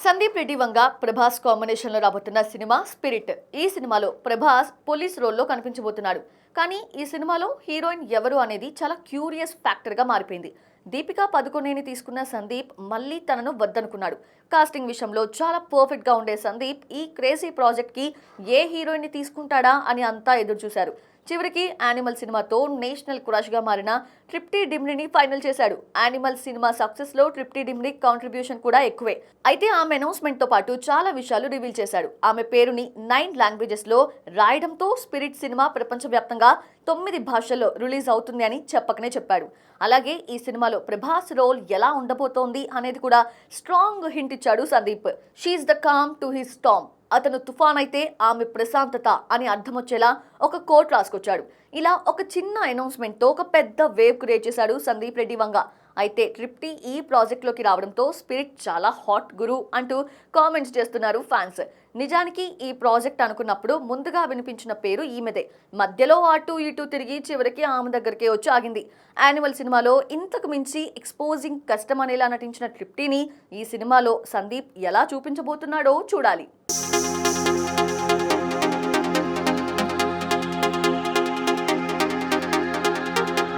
Sandeep Reddy Vanga Prabhas combination లో రాబోతున్న cinema spirit. ఈ సినిమాలో ప్రభాస్ పోలీస్ రోల్లో కనిపించబోతున్నాడు. కానీ ఈ సినిమాలో హీరోయిన్ ఎవరు అనేది చాలా క్యూరియస్ ఫ్యాక్టర్ గా మారిపోయింది. దీపికా పదుకొనేని తీసుకున్న సందీప్ మళ్ళీ తనను వద్దనుకున్నాడు. కాస్టింగ్ విషయంలో చాలా పర్ఫెక్ట్ గా ఉండే సందీప్ ఈ క్రేజీ ప్రాజెక్ట్ కి ఏ హీరోయిన్ ని తీసుకుంటాడా అని అంతా ఎదురు చూశారు. చివరికి యానిమల్ సినిమాతో నేషనల్ క్రష్ గా మారిన ట్రిప్టీ డిమ్రీని ఫైనల్ చేశాడు. యానిమల్ సినిమా సక్సెస్ లో ట్రిప్టీ డిమ్రీ కాంట్రిబ్యూషన్ కూడా ఎక్కువే. అయితే ఆమె అనౌన్స్మెంట్ తో పాటు చాలా విషయాలు రివీల్ చేశాడు. ఆమె పేరుని 9 లాంగ్వేజెస్ లో రాయడంతో స్పిరిట్ సినిమా ప్రపంచవ్యాప్తంగా 9 భాషల్లో రిలీజ్ అవుతుంది అని చెప్పకనే చెప్పాడు. అలాగే ఈ సినిమాలో ప్రభాస్ రోల్ ఎలా ఉండబోతోంది అనేది కూడా స్ట్రాంగ్ హింట్ ఇచ్చాడు Sandeep. She's the calm to his storm. అతను తుఫాన్ అయితే ఆమె ప్రశాంతత అని అర్థం వచ్చేలా ఒక కోట్ రాసుకొచ్చాడు. ఇలా ఒక చిన్న అనౌన్స్మెంట్ తో ఒక పెద్ద వేవ్ క్రియేట్ చేశాడు సందీప్ రెడ్డి వంగ. అయితే ట్రిప్టీ ఈ ప్రాజెక్ట్ లోకి రావడంతో స్పిరిట్ చాలా హాట్ గురు అంటూ కామెంట్స్ చేస్తున్నారు ఫ్యాన్స్. నిజానికి ఈ ప్రాజెక్ట్ అనుకున్నప్పుడు ముందుగా వినిపించిన పేరు ఈమెదే. మధ్యలో అటు ఇటు తిరిగి చివరికి ఆమె దగ్గరికే వచ్చి ఆగింది. యానిమల్ సినిమాలో ఇంతకు మించి ఎక్స్పోజింగ్ కష్టం అనేలా నటించిన ట్రిప్టీని ఈ సినిమాలో సందీప్ ఎలా చూపించబోతున్నాడో చూడాలి.